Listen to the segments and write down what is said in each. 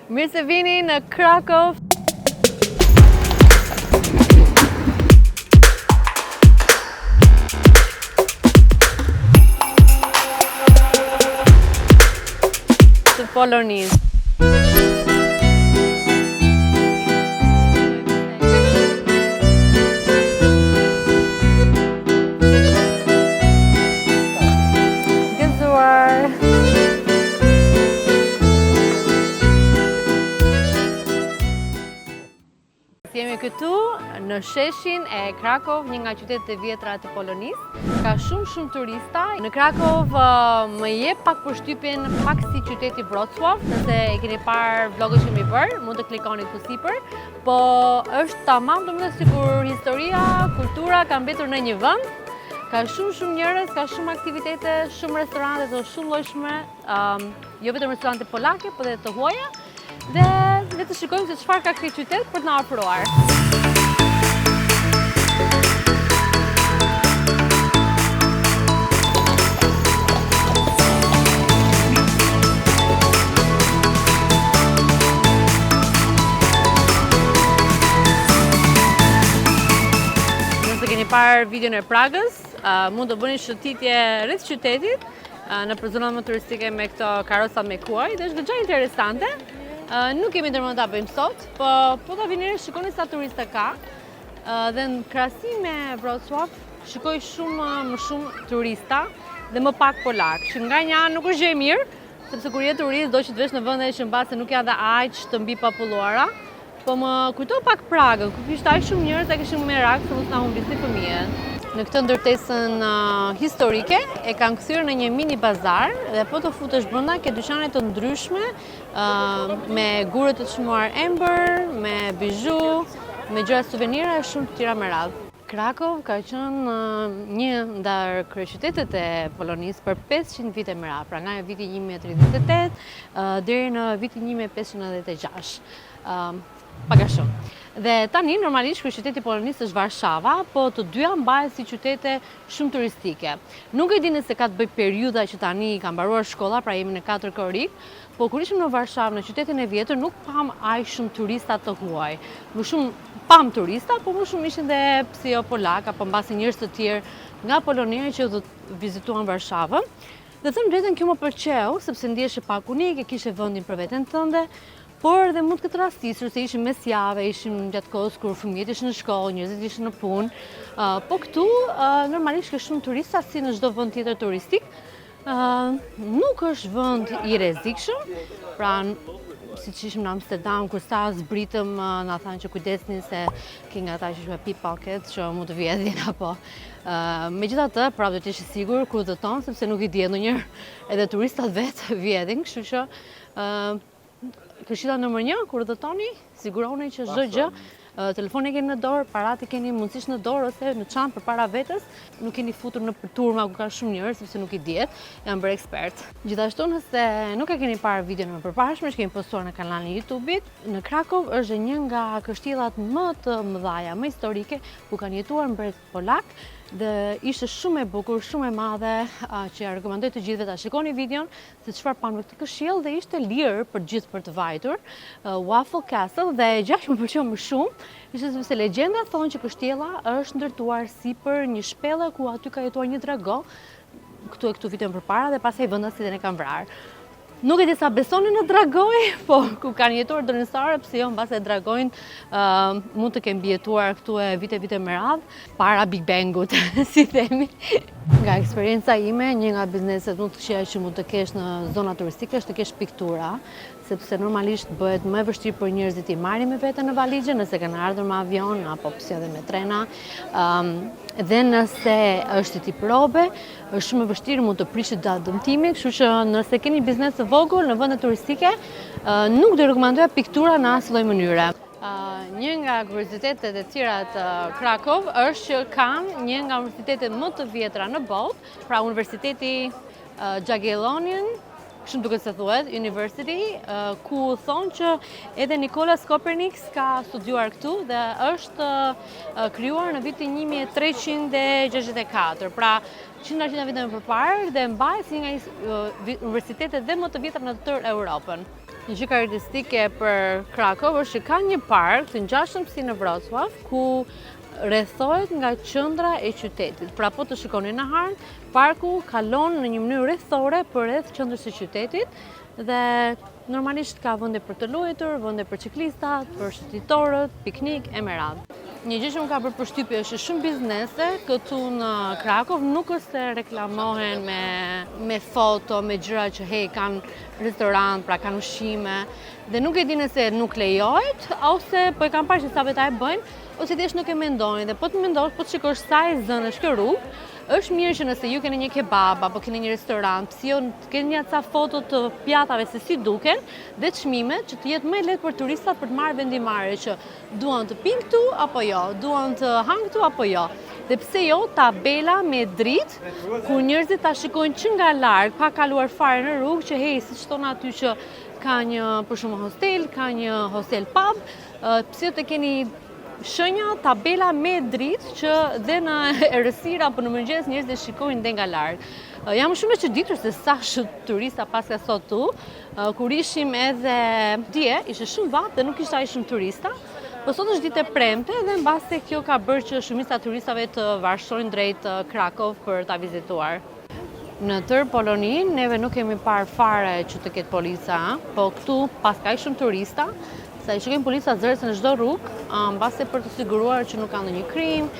Mirë se vini në Krakow. Të Polonisë. Jemi këtu në sheshin e Krakow, një nga qytetet e vjetra të Polonisë. Ka shumë turista. Në Krakow më jep pak përshtypjen pak si qyteti Wrocław, nëse e keni parë vlogët që mi bërë, mund të klikoni këtu sipër. Po është tamam domethënë sikur historia, kultura ka mbetur në një vend. Ka shumë njerëz, ka shumë aktivitete, shumë restorante të shumë llojshme, jo vetëm restorante polake, por edhe të huaja. Dhe le të shikojmë se çfarë ka ky qytet për të na ofruar. Nëse keni parë videon e Pragës, mund të bëni shëtitje rreth qytetit në zonat më turistike me këto karrocat me kuaj, dhe është goxha interesante. Nuk kemi ndërmend ta bëjmë sot, po ta vini re shikoni sa turista ka. Dhe në krahasim me Wrocław shikoj më shumë turista dhe më pak polak, që nga një anë nuk është gjë e mirë, sepse kur je turist do që të vesh në vende që mbase nuk janë dhe aq të mbi populluara. Po më kujto pak Pragën, ku kishte aq shumë njerëz që kishin merak se mos na humbisnin fëmijët. Në këtë ndërtesën historike e kanë kthyer në një mini bazar dhe po të futesh brenda ke dyqane të ndryshme me gure të çmuar embër, me bijou, me gjëra suvenira e shumë të tjera me radhë. Krakow ka qenë një ndar kryeqytetet e Polonisë për 500 vite me radhë, pra nga viti 1138 deri në vitin 1596. Pak a shumë. Dhe tani normalisht kryeqyteti i Polonisë është Varshava, po të dyja mbahen si qytete shumë turistike. Nuk e di nëse ka të bëjë periudha që tani ka mbaruar shkolla, pra jemi në 4 korik, po kur ishim në Varshavë, në qytetin e vjetër, nuk pam aq shumë turista të huaj. Më shumë pam turista, po më shumë ishin dhe pse jo polak apo mbasi njerëz të tjerë nga Polonia që do të vizituan Varshavën. Dhe them drejtën, kjo më pëlqeu sepse ndiheshe pak unike, kishe vendin për veten tënde. Por dhe mund këtë rastisur se ishim mesjave, ishim gjatë kohës kur fëmijët ishin në shkollë, njerëzit ishin në punë. Po këtu normalisht ka shumë turista si në çdo vend tjetër turistik. Nuk është vend i rrezikshëm, pra siç ishim në Amsterdam kur sa zbritëm na thanë që kujdesni se ke nga ata që quhen pickpocket, që mund të vjedhin apo. Megjithatë, prapë do të jesh i sigurt kur udhëton, sepse nuk i dihet ndonjëherë edhe turistat vetë vjedhin, kështu që këshilla nëmër 1, kur udhëtoni, siguroni që çdo gjë, telefoni keni në dorë, parat i keni mundësisht në dorë ose në çantë përpara vetes, nuk keni futur në turma ku ka shumë njerëz sepse nuk i dihet, janë bërë ekspert. Gjithashtu nëse nuk e keni parë videon më përparshme që kemi postuar në kanalin e YouTube-it, në Krakow është një nga kështillat më të mëdha, më historike ku kanë jetuar mbret polak. Dhe ishte shumë e bukur, shumë e madhe, që ja rekomandoj të gjithëve ta shikoni videon se çfarë pamë këtë këshill, dhe ishte lirë për gjithë për të vajtur. Waffle Castle, dhe gjë që më pëlqeu më shumë ishte sepse legjenda thonë që kështjella është ndërtuar sipër një shpelle ku aty ka jetuar një dragon këtu vitin përpara dhe pastaj vendasit e kanë vrarë. Nuk e di sa besoni në dragoj, po ku kanë jetuar dinosaurë, pse jo, mbase dragojnë mund të kenë mbijetuar këtu e vite me radhë, para Big Bangut, si themi. Nga eksperienca ime, një nga bizneset më të këqija që mund të kesh në zona turistike është të kesh piktura, sepse normalisht bëhet më e vështirë për njerëzit i marrin me vete në valixhe, nëse kanë ardhur me avion apo pse edhe me trena. Dhe nëse është tip robe, është shumë e vështirë, mund të prishet datë dëmtimi, kështu që nëse keni biznes të vogël në vende turistike, nuk do rekomandoja piktura në asnjë lloj mënyre. Një nga kuriozitetet e tjera të Krakow është që kanë një nga universitetet më të vjetra në botë, pra Universiteti Jagiellonian, kështu duket se thuhet, University, ku thonë që edhe Nicolas Copernicus ka studiuar këtu dhe është krijuar në vitin 1364, pra 100 vite më përpara, dhe mbahet si nga universitetet dhe më të vjetra në tërë Europën. Një gjë karakteristike për Krakow është që ka një park të ngjashëm si në Wrocław, ku rrethohet nga qendra e qytetit. Pra po të shikoni në hartë, parku kalon në një mënyrë rrethore përreth qendrës së qytetit dhe normalisht ka vende për të luajtur, vende për ciklistat, për shëtitorët, piknik e me radhë. Një gjë që më ka bërë përshtypje është që shumë biznese këtu në Krakow nuk është se reklamohen me foto, me gjëra që kanë restorant, pra kanë ushqime, dhe nuk e di nëse nuk lejohet, ose po e kanë parë që sa vetë e bëjnë, ose thjesht nuk e mendojnë. Dhe po të mendosh, po të shikosh sa e zënë është kjo rrugë, është mirë që nëse ju keni një kebab apo keni një restorant, pse jo keni një ca foto të pjatave se si duken dhe çmimet që të jetë më lehtë për turistat për të marrë vendimmarrje që duan të pinë këtu apo jo, duan të hanë këtu apo jo. Dhe pse jo tabela me dritë ku njerëzit ta shikojnë që nga larg, pa kaluar fare në rrugë, që hey, siç thon aty që ka një për shembull hostel, ka një hostel pub, pse të keni shenja, tabela me dritë që dhe në errësirë apo në mëngjes njerëzit shikojnë dhe nga larg. Jam shumë e çuditur se sa turista paska sot tu. Kur ishim edhe dje, ishte shumë vatë dhe nuk ishte aq shumë turista. Po sot është ditë e premte dhe mbase kjo ka bërë që shumica turistave të varshojnë drejt Krakow për ta vizituar. Në tërë Poloninë neve nuk kemi parë fare që të ketë polica, po këtu pas ka shumë turista. Sa i shikojmë polica zërës në çdo rrugë, mbase për të siguruar që nuk ka ndonjë krim.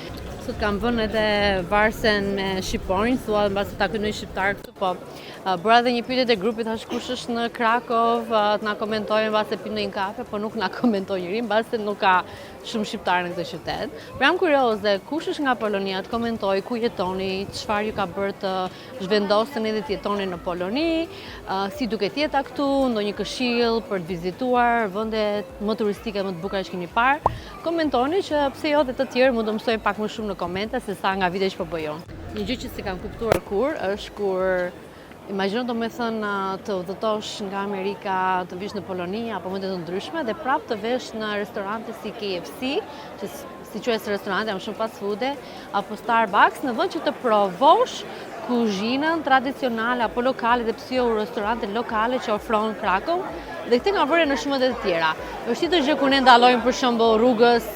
Sot kam vënë edhe varsen me shqiporin, thua mbase ta kënoj shqiptar këtu, po bëra edhe një pyetje te grupi, thash kush është në Krakow, të na komentojnë mbase pijnë një kafe, po nuk na komentoi njëri, mbase nuk ka shumë shqiptarë në këtë qytet. Por jam kurioze, kush është nga Polonia, të komentoj ku jetoni, çfarë ju ka bërë të zhvendoseni dhe të jetoni në Poloni, si duket jeta këtu, ndonjë këshill për të vizituar vendet më turistike më të bukura që keni parë. Komentoni që pse jo dhe të tjerë mund të mësojnë pak më shumë në komente se sa nga videot që po bëjon. Një gjë që si kam kuptuar është kur imagjino do me thënë të udhëtosh nga Amerika, të vish në Poloni apo vende të ndryshme dhe prapë të vesh në restorante si KFC, që si quhet restorante, janë shumë fast food, apo Starbucks, në vend që të provosh kuzhinën tradicionale apo lokale dhe pse jo restorante lokale që ofron Krakow. Dhe këtë nga vërë në shumë të tjera. Është të gjë ku ne ndalojmë për shembull rrugës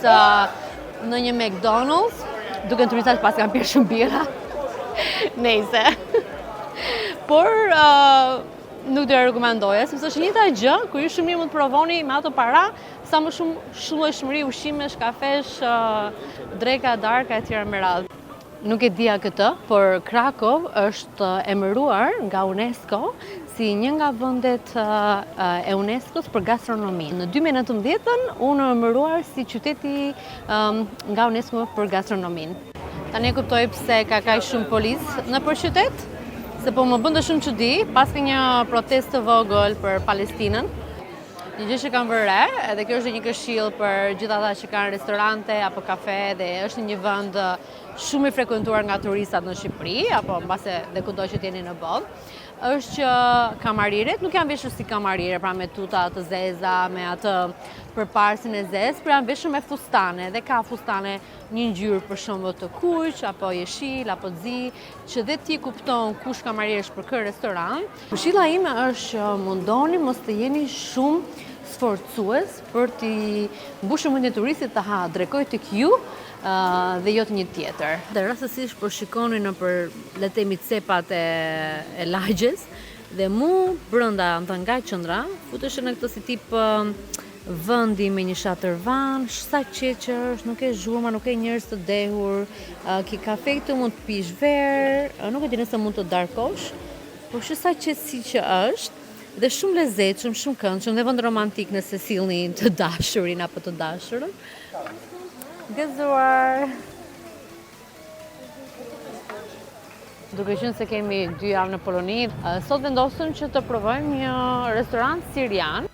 në një McDonald's, duke turistat pas kanë pirë shumë bira. Nejse. Por nuk do e rekomandoja, sepse është njëjta gjë, kur ju shumë mirë mund të provoni me ato para, sa më shumë shëllojshmëri, ushqimesh, kafesh, dreka, darka etj. Me radhë. Nuk e dija këtë, por Krakow është emëruar nga UNESCO si një nga vendet e UNESCO-s për gastronominë. Në 2019 unë emëruar si qyteti nga UNESCO për gastronominë. Tani e kuptoj pse ka kaq shumë policë nëpër qytet, se po më bënte shumë çudi pas ka një protestë të vogël për Palestinën. Një gjë që kam vënë re, edhe kjo është një këshill për gjithë ata që kanë restorante apo kafe dhe është një vend shumë i frekuentuar nga turistat në Shqipëri apo mbase dhe kudo që jeni në botë, është që kamariret nuk janë veshur si kamarire, pra me tuta të zeza, me atë përparsin e zezë, por janë veshur me fustane dhe ka fustane një ngjyrë për shembull të kuq apo jeshil apo zi, që dhe ti kupton kush kamariresh për kë restorant. Këshilla ime është që mundoni mos të jeni shumë sforcues për t'i mbushur mendjen e turistit të drekoj tek ju dhe jo të një tjetër. Dhe rastësisht po shikoni nëpër le të themi cepat e lagjes dhe mu brenda nga qendra futesh në këtë si tip vendi me një shatërvan, sa qeqër, nuk e zhurma, nuk e njerëz të dehur, ki kafe këtu mund të pish verë, nuk e di nëse mund të darkosh, por sa qetësi që është, dhe shumë lezetshëm, shumë këndshëm dhe vend romantik nëse sillni të dashurin apo të dashurën. Gëzuar. Duke qenë se kemi 2 javë në Poloni, sot vendosëm që të provojmë një restorant sirian.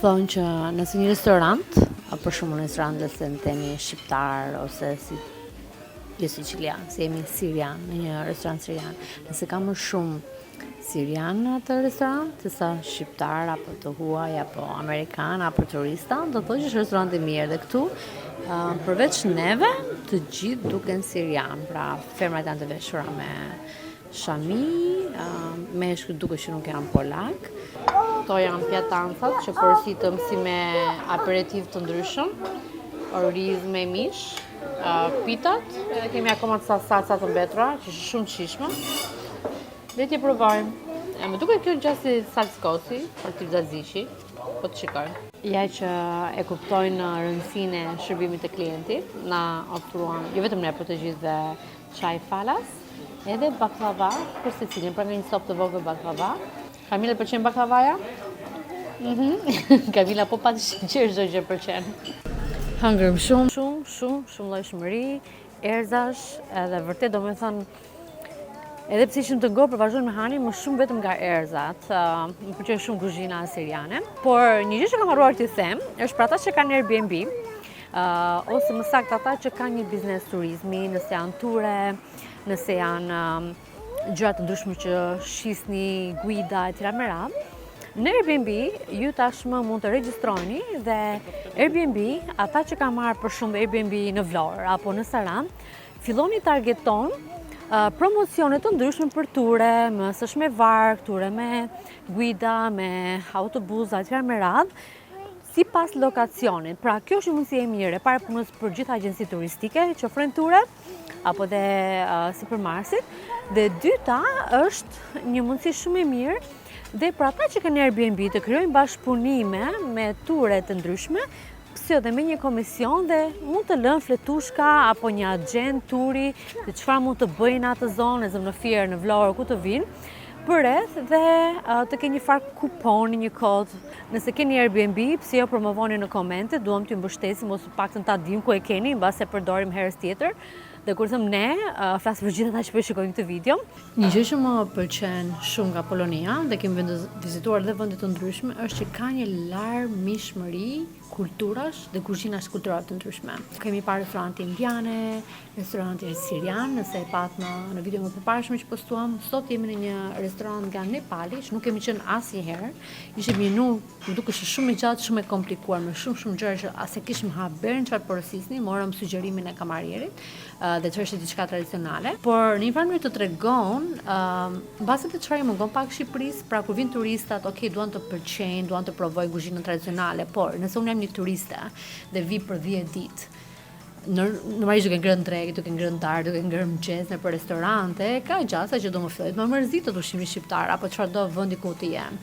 Thonë që nëse një restorant, për shumë në restorant dhe se në temi shqiptar ose si jo sicilian, se jemi sirian, në një restorant sirian, nëse ka më shumë sirian në atë restorant, të sa shqiptar, apo të huaj, apo amerikan, apo turista, do të thotë që është restorant i mirë dhe këtu, përveç neve, të gjithë duken sirian, pra femrat janë të veshura shami, meshkët duke që nuk janë polak. Këto janë pjatancat që përsitëm si me aperitiv të ndryshëm, oriz me mish, pitat, edhe kemi akoma të salsa të mbetra, që është shumë qishme. Dhe t'i provojmë. Më duket kjo gjast si salskosi, për t'i zazishi, po të shikoj. Ja që e kuptojnë rëndësinë e shërbimit të klientit, na ofruan, jo vetëm ne, por të gjithë dhe çaj falas, edhe baklava për secilin, pra nga një copë të vogël baklava. Kamila pëlqen baklavaja? Kamila po pat sheqer çdo gjë pëlqen. Hëngrëm shumë llojshmëri, erzash, edhe vërtet domethënë edhe pse ishim të ngopur, vazhdojmë me hani, më shumë vetëm nga erzat. Më pëlqen shumë kuzhina siriane. Por një gjë që kam harruar t'i them, është për ata që kanë Airbnb, ose më saktë ata që kanë një biznes turizmi, nëse janë ture, nëse janë gjëra të ndryshme që shisni, guida etj. Me radhë. Në Airbnb, ju tashmë mund të regjistroni dhe Airbnb, ata që kanë marrë për shumë Airbnb në Vlorë apo në Sarandë, filloni targeton promocionet të ndryshme për ture, mësësh me varg, ture me guida, me autobus, etj. Me radhë, si pas lokacionit. Pra, kjo është një mundësi e mire, para punës për gjitha agjenci turistike që ofrojnë ture, apo dhe si për Marsit. Dhe dyta është një mundësi shumë e mirë dhe për ata që kanë Airbnb të krijojnë bashkëpunime me ture të ndryshme, dhe me një komision dhe mund të lënë fletushka apo një agent turi dhe çfarë mund të bëjnë atë zonë, në Fier, në Vlorë, ku të vinë, përreth dhe të ke një farë kuponi, një kod. Nëse keni Airbnb, pse jo promovoni në komente, duam t'ju mbështesim ose paktën ta dim ku e keni, mbas e përdorim herës tjetër. Dhe kur thëm ne, flasë për gjithë ata që po shikojnë këtë video. Një gjë që më pëlqen shumë nga Polonia dhe kemi vizituar dhe vende të ndryshme është që ka një larmishmëri kulturash dhe kuzhinash kulturale të ndryshme. Kemi parë restorante indiane, restorante sirian, nëse e pat në video më përparshme që postuam. Sot jemi në një restorant nga Nepali, që nuk kemi qenë asnjëherë. Ishte menu, më duket shumë i gjatë, shumë e komplikuar, me shumë gjëra që as e kishim haberin çfarë porosisni, morëm sugjerimin e kamarierit dhe çfarë është diçka tradicionale. Por në një farë mënyrë të tregon mbase të çfarë mungon pak Shqipërisë, pra kur vin turistat, okay, duan të pëlqejnë, duan të provojnë kuzhinën tradicionale, por nëse unë jam një turiste dhe vi për 10 ditë, normalisht duke ngrënë drek, duke ngrënë darkë, duke ngrënë mëngjes nëpër restorante, ka gjasa që do më fillojë të më mërzitet ushqimi shqiptar apo çfarë do vendi ku të jem.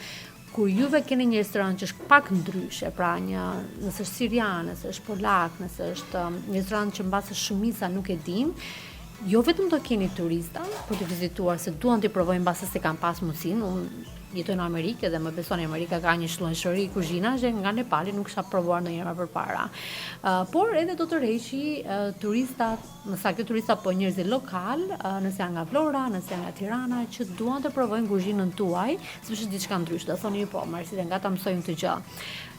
Kur juve keni një restorant që është pak ndryshe, pra nëse është sirian, nëse është polak, nëse është një restorant që mbase shumica nuk e din, jo vetëm do keni turista për të vizituar se duan të provojnë mbase se kanë pas mundësinë. Unë jetoj në Amerikë dhe më besoni Amerika ka një shëllënshëri kuzhinash që nga Nepali nuk kisha provuar ndonjëherë më përpara. Por edhe do të rreqi turistat, më saktë turistat po njerëz lokal, nëse janë nga Vlora, nëse janë nga Tirana, që duan të provojnë kuzhinën tuaj, sepse është diçka ndryshe. Do thoni po, marrësi nga ta mësojmë të gjë.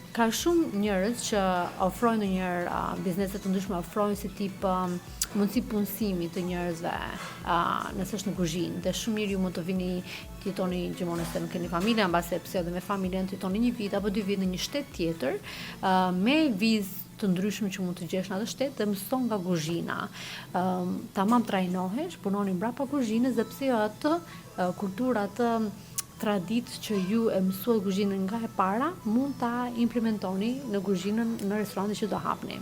Ka shumë njerëz që ofrojnë ndonjëherë biznese të ndryshme, ofrojnë si tip mundësi punësimi të njerëzve nëse është në kuzhinë. Dhe shumë mirë ju mund të vini të jetoni gjithmonë nëse nuk keni familje, mbase pse edhe me familjen të jetoni një vit apo 2 vite në një shtet tjetër, me vizë të ndryshme që mund të gjesh në atë shtet dhe mëson nga kuzhina. Tamam trajnohesh, punoni mbrapa kuzhinës dhe pse jo atë kulturë, atë traditë që ju e mësuat kuzhinën nga e para, mund ta implementoni në kuzhinën në restorantin që do hapni.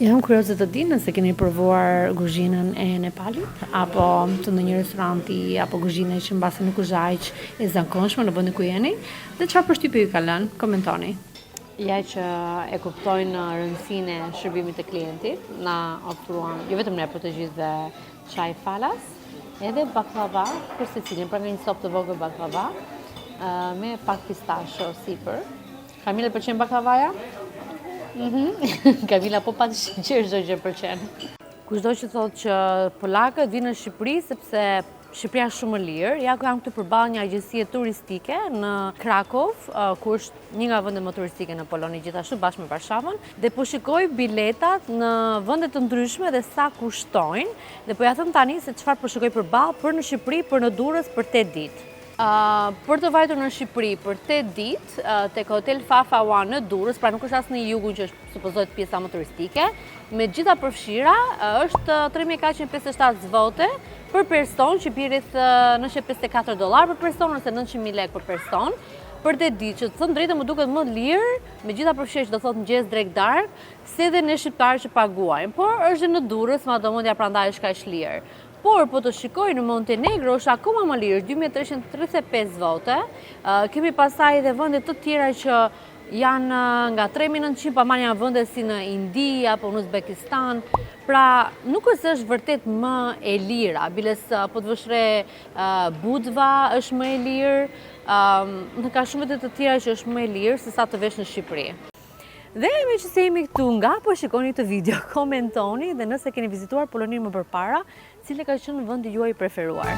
Jam kurioze të di nëse keni provuar kuzhinën e Nepalit apo të ndonjë restoranti apo kuzhinë që mbase nuk është aq e zakonshme në vendin ku jeni dhe çfarë përshtypje ju ka lënë, komentoni. Ja që e kuptojnë rëndësinë e shërbimit të klientit, na ofruan jo vetëm ne, por të gjithë dhe çaj falas, edhe baklava për secilin, pra nga një copë të vogël baklava me pak pistashio sipër. Kamila pëlqen baklavaja? Kamila po pat sheqer çdo gjë pëlqen. Kushdo që thotë që polakët vinë në Shqipëri sepse Shqipëria është shumë e lirë. Ja ku jam këtu përballë një agjencie turistike në Krakow, ku është një nga vendet më turistike në Poloni, gjithashtu bashkë me Varshavën, dhe po shikoj biletat në vende të ndryshme dhe sa kushtojnë, dhe po ja them tani se çfarë po shikoj përballë për në Shqipëri, për në Durrës për 8 ditë. Për të vajtur në Shqipëri për 8 ditë, tek Hotel Fafa One në Durrës, pra nuk është as në jugun që është supozohet pjesa më turistike, me gjitha përfshira është 3.457 zvote për person, që bie rreth $954 për person ose 900.000 lekë për person. Për 8 ditë, që të thënë drejtë më duket më lirë, me gjitha përfshirë që do thotë mëngjes drejt darkë, se edhe ne shqiptarë që paguajmë, por është në Durrës, madhomendja prandaj është kaq lirë. Por, po të shikoj në Montenegro është akoma më lirë, 2.335 zvote. Kemi pasaj edhe vende të tjera që janë nga 3.900, pa marrë janë vende si në Indi apo në Uzbekistan. Pra, nuk është vërtet më e lira, biles po të vëshre Budva është më e lirë, në ka shumë të tjera që është më e lirë se sa të vesh në Shqipëri. Dhe me që se jemi këtu nga, po shikoni të video, komentoni dhe nëse keni vizituar Poloninë më përpara, cili ka qenë vendi juaj preferuar.